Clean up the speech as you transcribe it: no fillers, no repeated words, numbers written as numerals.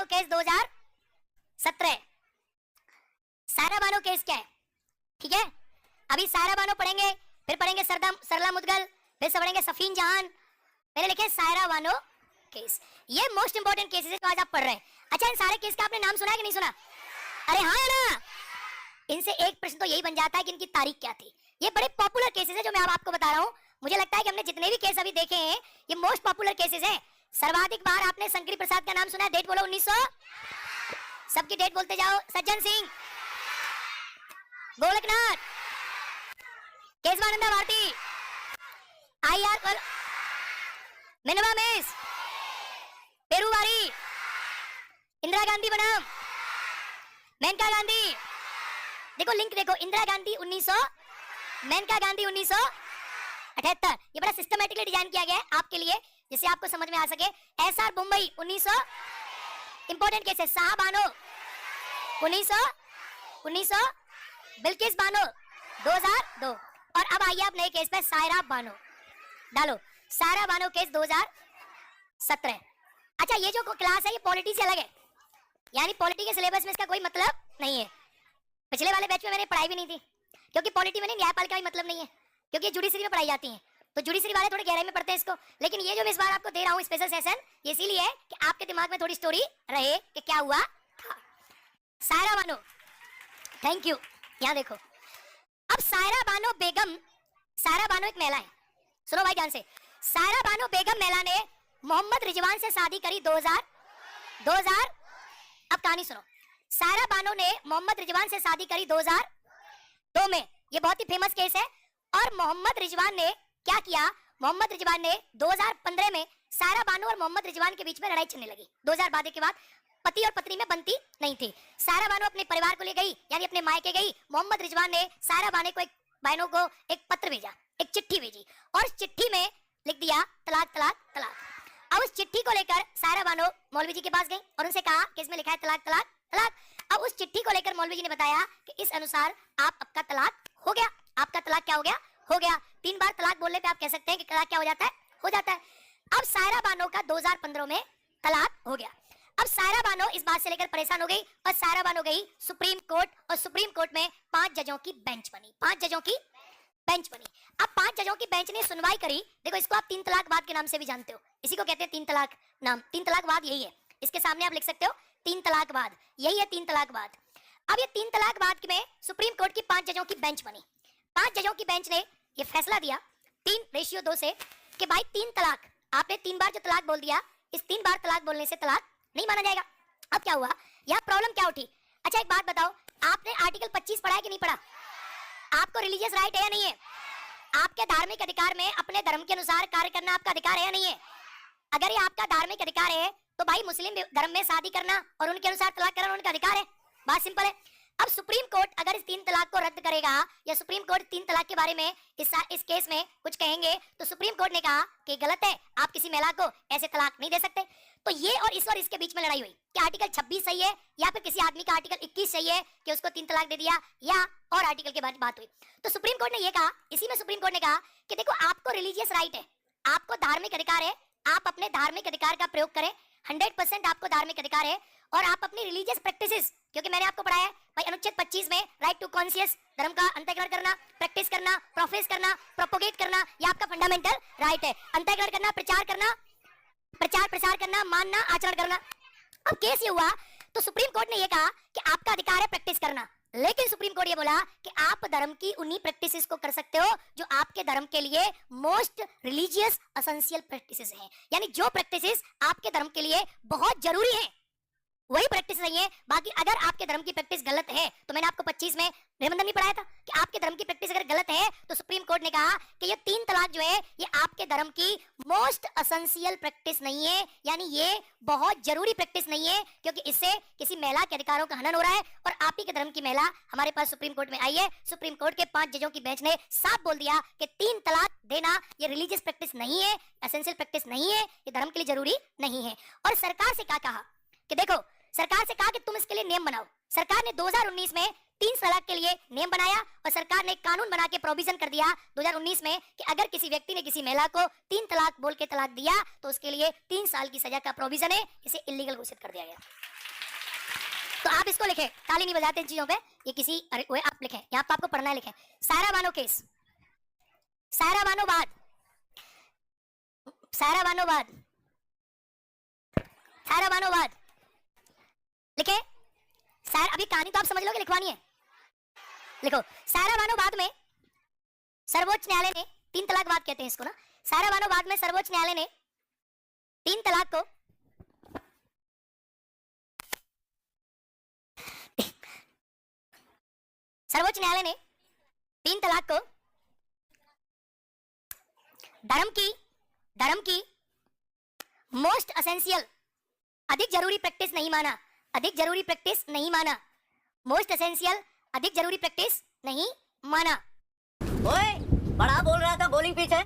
Bano case 2017। Saira Bano case क्या है, ठीक है? अभी सायरा बानो पढ़ेंगे, फिर पढ़ेंगे सरला मुदगल, फिर से पढ़ेंगे सफीन जहान, मैंने लिखे सायरा बानो केस। ये मोस्ट इंपोर्टेंट केसेस है जो आज आप पढ़ रहे हैं। अच्छा, इन सारे केस का आपने नाम सुना है कि नहीं सुना? अरे हाँ है ना? इनसे एक प्रश्न तो यही बन जाता है कि इनकी तारीख क्या थी। ये बड़े पॉपुलर केसेस है जो मैं अब आपको बता रहा हूँ। मुझे लगता है कि हमने जितने भी केस अभी देखे हैं ये मोस्ट पॉपुलर केसेस हैं। सर्वाधिक बार आपने शंकरी प्रसाद का नाम सुना है, डेट बोलो 1900, सबकी डेट बोलते जाओ। सज्जन सिंह, गोलकनाथ, केशवानंदा भारती, IR मिनवा मिस, पेरूवारी, इंदिरा गांधी बनाम मेनका गांधी। देखो लिंक देखो, इंदिरा गांधी 1900, मेनका गांधी 1978। ये बड़ा सिस्टमैटिकली डिजाइन किया गया है आपके लिए जिससे आपको समझ में आ सके। SR मुंबई 1900, इंपॉर्टेंट केस है। शाह बानो 1900, बिल्किस बानो 2002। और अब आइए आप नए केस पे, सायरा बानो डालो। सायरा बानो केस 2017। अच्छा, ये जो क्लास है ये पॉलिटी से अलग है, यानी पॉलिटी के सिलेबस में इसका कोई मतलब नहीं है। पिछले वाले बैच में मैंने पढ़ाई भी नहीं थी क्योंकि पॉलिटी में न्यायपालिका का भी मतलब नहीं है, क्योंकि जुडिशरी में पढ़ाई जाती है, तो जुडिशरी वाले थोड़े गहराई में पढ़ते हैं इसको। लेकिन ये जो मैं इस बार आपको दे रहा हूँ स्पेशल सेशन, ये इसीलिए है कि आपके दिमाग में थोड़ी स्टोरी रहे कि क्या हुआ था। Saira Bano, thank you. यहाँ देखो, अब सायरा बानो बेगम, सायरा बानो एक महिला है, सुनो भाई ध्यान से। सायरा बानो बेगम महिला ने मोहम्मद रिजवान से शादी करी 2000। अब कहानी सुनो। सायरा बानो ने मोहम्मद रिजवान से शादी करी 2002 में। ये बहुत ही फेमस केस है। और मोहम्मद रिजवान ने क्या किया, मोहम्मद रिजवान ने 2015 में सायरा बानो और मोहम्मद रिजवान के बीच में लड़ाई चलने लगी। 2000 के बाद पति और पत्नी में बनती नहीं थी। सायरा बानो अपने परिवार को ले गई, यानी अपने मायके गई। मोहम्मद रिजवान ने सायरा बानो को एक पत्र भेजा, एक चिट्ठी भेजी, और चिट्ठी में लिख दिया तलाक तलाक तलाक। अब उस चिट्ठी को लेकर सायरा बानो मौलवी जी के पास गई और उनसे कहा कि इसमें लिखा है तलाक तलाक तलाक। अब उस चिट्ठी को लेकर मौलवी जी ने बताया कि इस अनुसार आपका तलाक हो गया। आपका तलाक क्या हो गया? हो गया। 3 बार तलाक बोलने पे आप कह सकते हैं कि तलाक क्या हो जाता है? हो जाता है। अब सायरा बानो का 2015 में तलाक हो गया। अब सायरा बानो इस बात से लेकर परेशान हो गई और सायरा बानो गई सुप्रीम कोर्ट, और सुप्रीम कोर्ट में 5 जजों की बेंच बनी। 5 जजों की बेंच बनी। अब 5 जजों की बेंच ने सुनवाई करी। देखो, इसको आप 3 तलाक बाद के नाम से भी जानते हो, इसी को कहते हैं 3 तलाक नाम। 3 तलाक बाद यही है, इसके सामने आप लिख सकते हो 3 तलाक बाद, यही है 3 तलाक बाद। अब ये 3 तलाक बाद में सुप्रीम कोर्ट की 5 जजों की बेंच बनी। 5 जजों की बेंच ने ये फैसला दिया 3:2 से कि भाई 3 तलाक, आपने 3 बार जो तलाक बोल दिया, इस 3 बार तलाक बोलने से तलाक नहीं माना जाएगा। अब क्या हुआ, यहाँ प्रॉब्लम क्या उठी? अच्छा, एक बात बताओ, आपने आर्टिकल 25 पढ़ा है कि नहीं पढ़ा? आपको रिलीजियस राइट है या नहीं है? आपके धार्मिक अधिकार में अपने धर्म के अनुसार कार्य करना आपका अधिकार है या नहीं है? अगर ये आपका धार्मिक अधिकार है तो भाई मुस्लिम धर्म में शादी करना और उनके अनुसार तलाक करना उनका अधिकार है। बात सिंपल है। अब सुप्रीम कोर्ट अगर इस 3 तलाक को रद्द करेगा, या सुप्रीम कोर्ट 3 तलाक के बारे में इस केस में कुछ कहेंगे, तो सुप्रीम कोर्ट ने कहा कि गलत है, आप किसी महिला को ऐसे तलाक नहीं दे सकते। तो ये और इसके बीच में लड़ाई हुई कि आर्टिकल 26 सही है या फिर किसी आदमी का आर्टिकल 21 सही है कि उसको 3 तलाक दे दिया, या और आर्टिकल के बारे में बात हुई। तो सुप्रीम कोर्ट ने ये कहा, इसी में सुप्रीम कोर्ट ने कहा कि देखो, आपको रिलीजियस राइट है, आपको धार्मिक अधिकार है, आप अपने धार्मिक अधिकार का प्रयोग करें, 100% आपको धार्मिक अधिकार है। और आप अपनी रिलीजियस प्रैक्टिसेस, क्योंकि मैंने आपको पढ़ाया है भाई अनुच्छेद 25 में राइट टू कॉन्शियस, धर्म का अंतःकरण करना, प्रैक्टिस करना, प्रोफेस करना, प्रोपोगेट करना, ये आपका फंडामेंटल राइट है। अंतःकरण करना, प्रचार प्रसार करना, मानना, आचरण करना। अब केस ये हुआ तो सुप्रीम कोर्ट ने ये कहा कि आपका अधिकार है प्रैक्टिस करना, लेकिन सुप्रीम कोर्ट ये बोला कि आप धर्म की उन्हीं प्रैक्टिसेस को कर सकते हो जो आपके धर्म के लिए मोस्ट रिलीजियस एसेंशियल प्रैक्टिसेस हैं, यानी जो प्रैक्टिसेस आपके धर्म के लिए बहुत जरूरी हैं वही प्रैक्टिस नहीं है। बाकी अगर आपके धर्म की प्रैक्टिस गलत है, तो मैंने आपको 25 में निबंधन भी पढ़ाया था कि आपके धर्म की प्रैक्टिस अगर गलत है तो सुप्रीम कोर्ट ने कहा कि ये 3 तलाक जो है ये आपके धर्म की मोस्ट एसेंशियल प्रैक्टिस नहीं है, यानी ये बहुत जरूरी प्रैक्टिस नहीं है, क्योंकि इससे किसी महिला के अधिकारों का हनन हो रहा है। और आप ही के धर्म की महिला हमारे पास सुप्रीम कोर्ट में आई है। सुप्रीम कोर्ट के 5 जजों की बेंच ने साफ बोल दिया कि 3 तलाक देना ये रिलीजियस प्रैक्टिस नहीं है, एसेंशियल प्रैक्टिस नहीं है, ये धर्म के लिए जरूरी नहीं है। और सरकार से क्या कहा कि देखो, सरकार से कहा कि तुम इसके लिए नियम बनाओ। सरकार ने 2019 में 3 तलाक के लिए नियम बनाया और सरकार ने कानून बना के प्रोविजन कर दिया 2019 में कि अगर किसी व्यक्ति ने किसी महिला को 3 तलाक बोल के तलाक दिया तो उसके लिए 3 साल की सजा का प्रोविजन है। इसे इलीगल घोषित कर दिया गया। तो आप इसको लिखें, ताली नहीं बजाते इन चीजों पे, ये किसी अरे वो आप लिखें, यहाँ पे आपको पढ़ना है, लिखें सायरा बानो केस, सायरा बानो बाद, सायरा बानो बाद, सायरा बानो बाद, लिखे सायरा। अभी कहानी तो आप समझ लोगे, लिखवानी है, लिखो सायरा बानो बाद में सर्वोच्च न्यायालय ने 3 तलाक बाद कहते हैं इसको ना, सायरा बानो बाद में सर्वोच्च न्यायालय ने 3 तलाक को सर्वोच्च न्यायालय ने 3 तलाक को धर्म की मोस्ट असेंशियल, अधिक जरूरी प्रैक्टिस नहीं माना, अधिक जरूरी प्रैक्टिस नहीं माना, मोस्ट एसेंशियल, अधिक जरूरी प्रैक्टिस नहीं माना। ओए, बड़ा बोल रहा था, बॉलिंग पिच है।